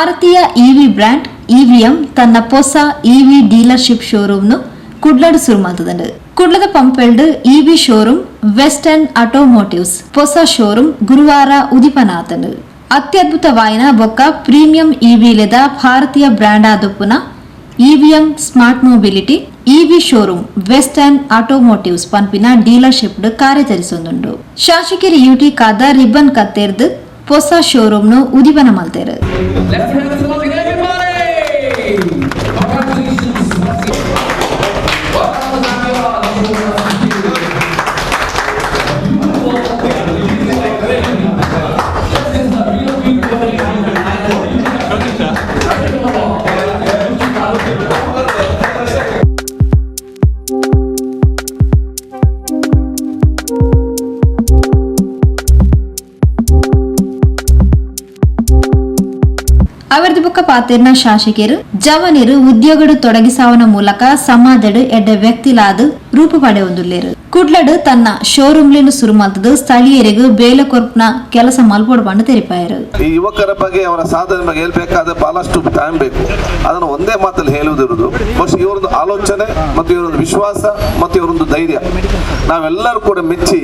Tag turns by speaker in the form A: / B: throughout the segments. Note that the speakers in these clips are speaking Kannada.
A: ಭಾರತೀಯ ಇವಿ ಬ್ರ್ಯಾಂಡ್ ಇವಿಎಂ ತನ್ನ ಹೊಸ ಇವಿ ಡೀಲರ್ಶಿಪ್ ಶೋರೂಮ್ನು ಕುಡ್ಲಡ್ ಶುರು ಮಾಡ್ತದೆ. ಕುಡ್ಲದ ಪಂಪೆಲ್ಡ್ ಇವಿ ಶೋರೂಮ್ ವೆಸ್ಟರ್ನ್ ಆಟೋಮೋಟಿವ್ಸ್ ಹೊಸ ಶೋರೂಮ್ ಗುರುವಾರ ಉದಿಪನಾತನು. ಅತ್ಯದ್ಭುತವಾಯಿನ ಬೊಕ್ಕ ಪ್ರೀಮಿಯಂ ಇವಿ ಲೆದ ಭಾರತೀಯ ಬ್ರ್ಯಾಂಡ್ ಆದೊಪ್ಪುನ EVM smart mobility EV showroom western automotives ಪಂಪಿನ ಡೀಲರ್ಶಿಪ್ ಕಾರ್ಯಾಚರಿಸೊಂದುಂಡು. ಶಾಸಕರು ಯುಟಿ ಕಾದ ರಿಬ್ಬನ್ ಕತ್ತೆರ್ದು ಹೊಸ ಶೋರೂಮ್ನು ಉದಿಪನ ಮಲ್ತೇರು. ಅವರದು ಬೊಕ್ಕ ಪಾತೆರ್ನ ಶಾಸಕರು ಜವನಿರು ಉದ್ಯೋಗಡು ತೊಡಗಿಸಾವನ ಮೂಲಕ ಸಮಾಜಡು ಎಡ್ಡ ವ್ಯಕ್ತಿಲಾದು ರೂಪ ಪಡೆಯೊಂದುಲ್ಲೇರು. ಕುಡ್ಲಡು ತನ್ನ ಶೋರೂಮ್ಲಿನ ಶುರು ಮಾಡ್ತದ್ದು ಸ್ಥಳೀಯರಿಗೂ ಬೇಲೆ ಕೊರ್ಪನ ಕೆಲಸ ಮಲ್ಪೋಡು ಬಂದು ತೆರಿಪಾಯರು.
B: ಈ ಯುವಕರ ಬಗ್ಗೆ ಅವರ ಸಾಧನೆ ಬಗ್ಗೆ ಹೇಳ್ಬೇಕಾದ್ರೆ ಬಹಳಷ್ಟು ಟೈಮ್ ಬೇಕು. ಅದನ್ನು ಒಂದೇ ಮಾತಲ್ಲಿ ಹೇಳುವುದಿರುವುದು ಬಹುಶಃ ಇವರೊಂದು ಆಲೋಚನೆ ಮತ್ತು ಇವರೊಂದು ವಿಶ್ವಾಸ ಮತ್ತು ಇವರೊಂದು ಧೈರ್ಯ ನಾವೆಲ್ಲರೂ ಕೂಡ ಮೆಚ್ಚಿ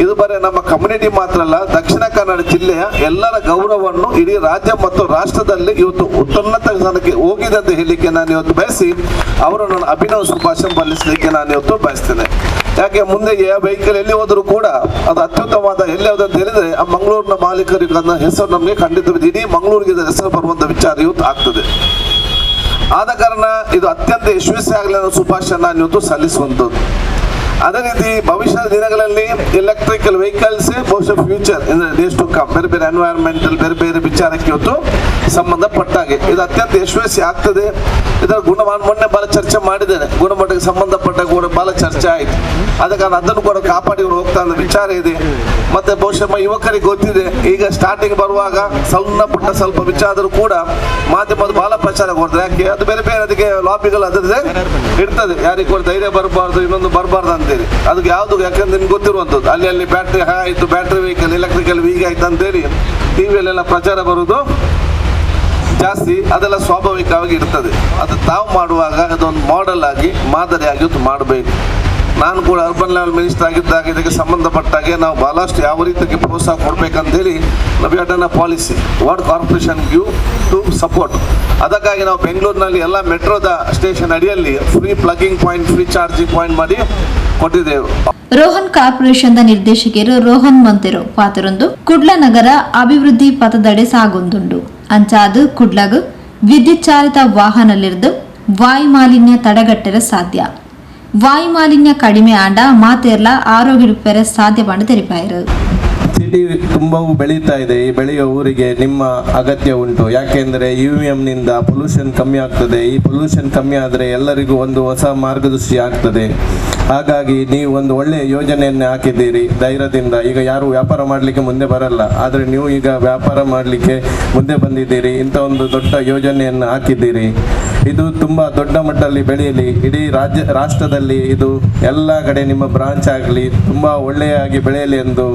B: ಇದು ಬರೀ ನಮ್ಮ ಕಮ್ಯುನಿಟಿ ಮಾತ್ರ ಅಲ್ಲ, ದಕ್ಷಿಣ ಕನ್ನಡ ಜಿಲ್ಲೆಯ ಎಲ್ಲರ ಗೌರವವನ್ನು ಇಡೀ ರಾಜ್ಯ ಮತ್ತು ರಾಷ್ಟ್ರದಲ್ಲಿ ಇವತ್ತು ಉನ್ನತ ಸ್ಥಾನಕ್ಕೆ ಹೋಗಿದೆ ಅಂತ ಹೇಳಲಿಕ್ಕೆ ನಾನು ಇವತ್ತು ಬಯಸಿ ಅವರನ್ನು ಅಭಿನವ ಶುಭಾಶಯ ಬಲ್ಲಿಸಲಿಕ್ಕೆ ನಾನು ಇವತ್ತು ಬಯಸ್ತೇನೆ. ಯಾಕೆ ಮುಂದೆ ವೆಹಿಕಲ್ ಎಲ್ಲಿ ಹೋದರೂ ಕೂಡ ಅದು ಅತ್ಯುತ್ತಮವಾದ ಎಲ್ಲಿ ಹೋದಂತ ಹೇಳಿದ್ರೆ ಆ ಮಂಗಳೂರಿನ ಮಾಲೀಕರಿಗೆ ಅದನ್ನ ಹೆಸರು ನಮಗೆ ಖಂಡಿತ ಇಡೀ ಮಂಗಳೂರಿಗೆ ಹೆಸರು ಬರುವಂತ ವಿಚಾರ ಇವತ್ತು ಆಗ್ತದೆ. ಆದ ಕಾರಣ ಇದು ಅತ್ಯಂತ ಯಶಸ್ವಿ ಆಗಲಿ ಅನ್ನೋ ಶುಭಾಶಯ ನಾನು ಇವತ್ತು ಸಲ್ಲಿಸುವಂಥದ್ದು. ಅದೇ ರೀತಿ ಭವಿಷ್ಯದ ದಿನಗಳಲ್ಲಿ ಎಲೆಕ್ಟ್ರಿಕಲ್ ವೆಹಿಕಲ್ಸ್ ಬಹುಶಃ ಫ್ಯೂಚರ್ ಡೇಸ್ ಟು ಕಮ್ ಬೇರೆ ಬೇರೆ ಎನ್ವೈರನ್ಮೆಂಟಲ್ ಬೇರೆ ಬೇರೆ ವಿಚಾರಕ್ಕೆ ಇವತ್ತು ಸಂಬಂಧಪಟ್ಟಾಗೆ ಇದು ಅತ್ಯಂತ ಯಶಸ್ವಿ ಆಗ್ತದೆ. ಇದರ ಗುಣಮಾನ ಮೊನ್ನೆ ಬಹಳ ಚರ್ಚೆ ಮಾಡಿದ್ದೇನೆ, ಗುಣಮಟ್ಟಕ್ಕೆ ಸಂಬಂಧಪಟ್ಟ ಕೂಡ ಬಹಳ ಚರ್ಚೆ ಆಯಿತು. ಆದ ಕಾರಣ ಅದನ್ನು ಕೂಡ ಕಾಪಾಡಿಕೊಂಡು ಹೋಗ್ತಾ ಇರೋ ವಿಚಾರ ಇದೆ. ಮತ್ತೆ ಬಹುಶಃ ಯುವಕರಿಗೆ ಗೊತ್ತಿದೆ, ಈಗ ಸ್ಟಾರ್ಟಿಂಗ್ ಬರುವಾಗ ಸಣ್ಣ ಪುಟ್ಟ ಸ್ವಲ್ಪ ವಿಚಾರ ಆದರೂ ಕೂಡ ಮಾಧ್ಯಮದ ಬಹಳ ಪ್ರಚಾರ ಕೊಡ್ತಾರೆ. ಯಾಕೆ ಅದು ಬೇರೆ ಬೇರೆ ಅದಕ್ಕೆ ಲಾಬಿಗಳು ಅದರದೇ ಇರ್ತದೆ, ಯಾರಿಗೆ ಕೂಡ ಧೈರ್ಯ ಬರಬಾರ್ದು ಇನ್ನೊಂದು ಬರಬಾರ್ದು ಅಂತೇಳಿ. ಅದಕ್ಕೆ ಯಾವುದು ಯಾಕಂದ್ರೆ ನಿಮ್ಗೆ ಗೊತ್ತಿರುವಂಥದ್ದು ಅಲ್ಲಿ ಬ್ಯಾಟ್ರಿ ಆಯಿತು, ಬ್ಯಾಟ್ರಿ ವೆಹಿಕಲ್ ಎಲೆಕ್ಟ್ರಿಕಲ್ ವೀಕ್ ಆಯ್ತು ಅಂತೇಳಿ ಟಿವಿಯಲ್ಲೆಲ್ಲ ಪ್ರಚಾರ ಬರುವುದು ಜಾಸ್ತಿ. ಅದೆಲ್ಲ ಸ್ವಾಭಾವಿಕವಾಗಿ ಇರ್ತದೆ. ಅದು ತಾವು ಮಾಡುವಾಗ ಅದೊಂದು ಮಾಡೆಲ್ ಆಗಿ ಮಾದರಿಯಾಗಿ ಮಾಡಬೇಕು. ನಾನು ಕೂಡ ಅರ್ಬನ್ ಲೆವೆಲ್ ಮಿನಿಸ್ಟರ್ ಆಗಿದ್ದಾಗ ಇದಕ್ಕೆ ಸಂಬಂಧಪಟ್ಟಾಗೆ ನಾವು ಬಹಳಷ್ಟು ಯಾವ ರೀತಿಗೆ ಪ್ರೋತ್ಸಾಹ ಕೊಡಬೇಕಂತೇಳಿ ನಾವು policy ward corporation give to support. ಅದಕ್ಕಾಗಿ ನಾವು ಬೆಂಗಳೂರಿನಲ್ಲಿ ಎಲ್ಲ ಮೆಟ್ರೋದ ಸ್ಟೇಷನ್ ಅಡಿಯಲ್ಲಿ free plugging point, free charging point ಮಾಡಿ ಕೊಟ್ಟಿದ್ದೇವೆ.
A: ರೋಹನ್ ಕಾರ್ಪೊರೇಷನ್ ನಿರ್ದೇಶಕರು ರೋಹನ್ ಮಂತೆರೋ ಪಾತ್ರರೊಂದು ಕುಡ್ಲ ನಗರ ಅಭಿವೃದ್ಧಿ ಪಥದಡೆ ಸಾಗೊಂದುಂಡು. ಅಂಚಾದು ಕುಡ್ಲಗ್ ವಿದ್ಯುತ್ ಚಾಲಿತ ವಾಹನಲಿರ್ದು ವಾಯು ಮಾಲಿನ್ಯ ತಡೆಗಟ್ಟರ ಸಾಧ್ಯ. ವಾಯು ಮಾಲಿನ್ಯ ಕಡಿಮೆ ಆಂಡ ಮಾತೆರ್ಲ ಆರೋಗ್ಯ ಸಾಧ್ಯ ಪಂಡ ತೆರಿಪಾಯರು.
C: ಸಿಟಿ ತುಂಬಾ ಬೆಳೀತಾ ಇದೆ. ಈ ಬೆಳೆಯುವ ಊರಿಗೆ ನಿಮ್ಮ ಅಗತ್ಯ ಉಂಟು. ಯಾಕೆಂದರೆ ಯುವಿಎಂನಿಂದ ಪೊಲ್ಯೂಷನ್ ಕಮ್ಮಿ ಆಗ್ತದೆ. ಈ ಪೊಲ್ಯೂಷನ್ ಕಮ್ಮಿ ಆದರೆ ಎಲ್ಲರಿಗೂ ಒಂದು ಹೊಸ ಮಾರ್ಗದರ್ಶಿ ಆಗ್ತದೆ. ಹಾಗಾಗಿ ನೀವು ಒಂದು ಒಳ್ಳೆಯ ಯೋಜನೆಯನ್ನು ಹಾಕಿದ್ದೀರಿ ಧೈರ್ಯದಿಂದ. ಈಗ ಯಾರು ವ್ಯಾಪಾರ ಮಾಡಲಿಕ್ಕೆ ಮುಂದೆ ಬರಲ್ಲ, ಆದರೆ ನೀವು ಈಗ ವ್ಯಾಪಾರ ಮಾಡಲಿಕ್ಕೆ ಮುಂದೆ ಬಂದಿದ್ದೀರಿ. ಇಂಥ ಒಂದು ದೊಡ್ಡ ಯೋಜನೆಯನ್ನು ಹಾಕಿದ್ದೀರಿ. ಇದು ತುಂಬ ದೊಡ್ಡ ಮಟ್ಟದಲ್ಲಿ ಬೆಳೆಯಲಿ. ಇಡೀ ರಾಷ್ಟ್ರದಲ್ಲಿ ಇದು ಎಲ್ಲ ಕಡೆ ನಿಮ್ಮ ಬ್ರಾಂಚ್ ಆಗಲಿ, ತುಂಬ ಒಳ್ಳೆಯಾಗಿ ಬೆಳೆಯಲಿ ಎಂದು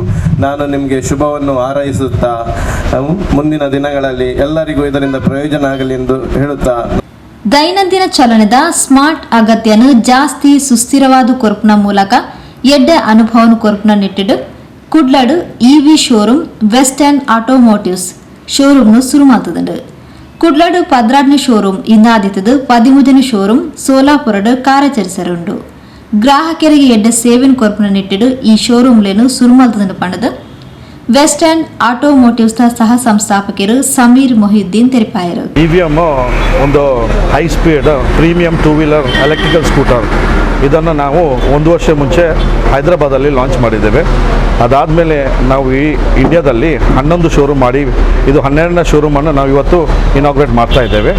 C: ನಾನು ನಿಮಗೆ ಶುಭವನ್ನು ಹಾರೈಸುತ್ತಾ ಮುಂದಿನ ದಿನಗಳಲ್ಲಿ ಎಲ್ಲರಿಗೂ ಇದರಿಂದ ಪ್ರಯೋಜನ ಆಗಲಿ ಎಂದು ಹೇಳುತ್ತಾ,
A: ದೈನಂದಿನ ಚಲನದ ಸ್ಮಾರ್ಟ್ ಅಗತ್ಯನು ಜಾಸ್ತಿ ಸುಸ್ಥಿರವಾದ ಕೊರ್ಪನ ಮೂಲಕ ಎಡ್ಡ ಅನುಭವನ ಕೊರ್ಪನ ನಿಟ್ಟಿಡು ಕುಡ್ಲಡು ಇವಿ ಶೋರೂಮ್ ವೆಸ್ಟರ್ನ್ ಆಟೋಮೋಟಿವ್ಸ್ ಶೋರೂಮ್ನು ಶುರು ಮಾಡ್ತದುಂಡು. ಕುಡ್ಲಡು 16ನೇ ಶೋರೂಮ್ ಇಂದಾದಿತ್ತದು 13ನೇ ಶೋರೂಮ್ ಸೋಲಾಪುರಡು ಕಾರ್ಯಾಚರಿಸರುಂಡು. ಗ್ರಾಹಕರಿಗೆ ಎಡ್ಡ ಸೇವೆನ ಕೊರ್ಪನ ನಿಟ್ಟಿಡು ಈ ಶೋರೂಮ್ಲೇನು ಶುರು ಮಾಡ್ತದುಂಡು ಪಂಡದು ವೆಸ್ಟರ್ನ್ ಆಟೋಮೋಟಿವ್ಸ್ ಸಹ ಸಂಸ್ಥಾಪಕರು ಸಮೀರ್ ಮೊಹಿದ್ದೀನ್ ತೆರಿಪಾಯರು.
D: ಇವಿಎಂ ಒಂದು high speed premium 2 wheeler electrical scooter. ಇದನ್ನು ನಾವು 1 ವರ್ಷ ಮುಂಚೆ ಹೈದರಾಬಾದಲ್ಲಿ ಲಾಂಚ್ ಮಾಡಿದ್ದೇವೆ. ಅದಾದಮೇಲೆ ನಾವು ಈ ಇಂಡಿಯಾದಲ್ಲಿ 11 ಶೋರೂಮ್ ಮಾಡಿ ಇದು 12ನೇ ಶೋರೂಮನ್ನು ನಾವು ಇವತ್ತು ಇನಾಗ್ರೇಟ್ ಮಾಡ್ತಾ ಇದ್ದೇವೆ.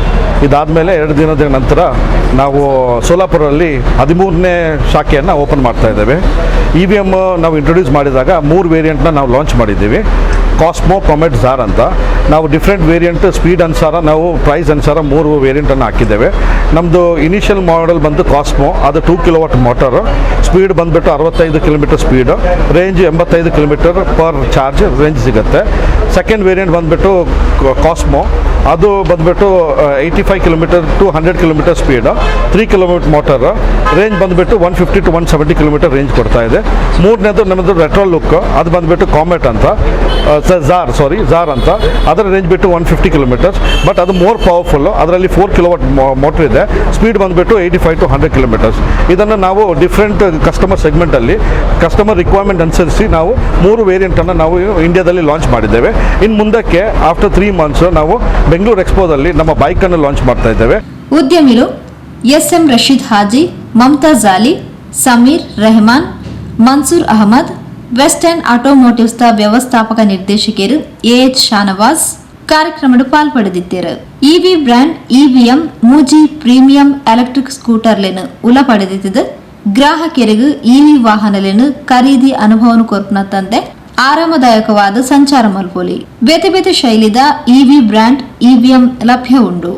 D: ಇದಾದಮೇಲೆ 2 ದಿನದ ನಂತರ ನಾವು ಸೋಲಾಪುರಲ್ಲಿ 13ನೇ ಶಾಖೆಯನ್ನು ಓಪನ್ ಮಾಡ್ತಾ ಇದ್ದೇವೆ. ಇವಿಎಂ ನಾವು ಇಂಟ್ರೊಡ್ಯೂಸ್ ಮಾಡಿದಾಗ 3 ವೇರಿಯಂಟ್ನ ನಾವು ಲಾಂಚ್ ಮಾಡಿದ್ದೀವಿ. ಕಾಸ್ಮೋ, ಕಾಮೆಟ್, ಝಾರ್ ಅಂತ ನಾವು ಡಿಫ್ರೆಂಟ್ ವೇರಿಯಂಟ್ ಸ್ಪೀಡ್ ಅನುಸಾರ ನಾವು ಪ್ರೈಸ್ ಅನುಸಾರ 3 ವೇರಿಯಂಟನ್ನು ಹಾಕಿದ್ದೇವೆ. ನಮ್ಮದು ಇನಿಷಿಯಲ್ ಮಾಡೆಲ್ ಬಂದು ಕಾಸ್ಮೋ, ಅದು 2 ಕಿಲೋವಾಟ್ ಮೋಟರು, ಸ್ಪೀಡ್ ಬಂದುಬಿಟ್ಟು 65 kilometre speed, range 85 kilometre per charge range ಸಿಗುತ್ತೆ. ಸೆಕೆಂಡ್ ವೇರಿಯಂಟ್ ಬಂದುಬಿಟ್ಟು ಕಾಸ್ಮೋ, ಅದು ಬಂದುಬಿಟ್ಟು 85 kilometre to 100 kilometre speed, 3 kilometre motor, range ಬಂದುಬಿಟ್ಟು 150 to 170 ಕಿಲೋಮೀಟರ್ ರೇಂಜ್ ಕೊಡ್ತಾ ಇದೆ. ಮೂರನೇದು ನಮ್ಮದು ರೆಟ್ರೋ ಲುಕ್, ಅದು ಬಂದುಬಿಟ್ಟು ಕಾಮೆಟ್ ಅಂತ, ಝಾರ್ ಅಂತ, ಅದರ ರೇಂಜ್ ಬಿಟ್ಟು 150 ಕಿಲೋಮೀಟರ್ಸ್, ಬಟ್ ಅದು ಮೋರ್ ಪವರ್ಫುಲ್ಲು. ಅದರಲ್ಲಿ 4 ಕಿಲೋವಾಟ್ ಮೋಟರ್ ಇದೆ, ಸ್ಪೀಡ್ ಬಂದುಬಿಟ್ಟು 85 to 100 ಕಿಲೋಮೀಟರ್ಸ್. ಇದನ್ನು ನಾವು ಡಿಫ್ರೆಂಟ್ ಕಸ್ಟಮರ್ ಸೆಗ್ಮೆಂಟಲ್ಲಿ ಕಸ್ಟಮರ್ ರಿಕ್ವೈರ್ಮೆಂಟ್ ಅನುಸರಿಸಿ ನಾವು 3 ವೇರಿಯಂಟನ್ನು ನಾವು ಇಂಡಿಯಾದಲ್ಲಿ ಲಾಂಚ್ ಮಾಡಿದ್ದೇವೆ. ಇನ್ನು ಮುಂದಕ್ಕೆ ಆಫ್ಟರ್ 3 ಮಂತ್ಸ್ ನಾವು ಬೆಂಗಳೂರು ಎಕ್ಸ್ಪೋದಲ್ಲಿ ನಮ್ಮ ಬೈಕನ್ನು ಲಾಂಚ್ ಮಾಡ್ತಾ ಇದ್ದೇವೆ.
A: ಉದ್ಯಮಿಗಳು SM Rasheed Haji, Mumtaz Ali, Sameer Rehman, Mansoor Ahmed, western automotives ವ್ಯವಸ್ಥಾಪಕ ನಿರ್ದೇಶಕರು ಎಎಚ್ ಶಾನವಾಸ್ ಕಾರ್ಯಕ್ರಮದ ಪಾಲ್ಪಡೆದಿದ್ದರು. ಇವಿ ಬ್ರ್ಯಾಂಡ್ ಇವಿಎಂ ಮೂಜಿ ಪ್ರೀಮಿಯಂ ಎಲೆಕ್ಟ್ರಿಕ್ ಸ್ಕೂಟರ್ಲೆನು ಉಲ ಪಡೆದಿದ್ದ ಗ್ರಾಹಕರಿಗೂ ಇವಿ ವಾಹನಲೆನು ಖರೀದಿ ಅನುಭವನು ಕೊರ್ಪುನ ತಂದೆ ಆರಾಮದಾಯಕವಾದ ಸಂಚಾರ ಮಲ್ಪೋಲಿ ಬೇತೆ ಬೇತೆ ಶೈಲಿದ ಇವಿ ಬ್ರ್ಯಾಂಡ್ ಇವಿಎಂ ಲಭ್ಯ ಉಂಡು.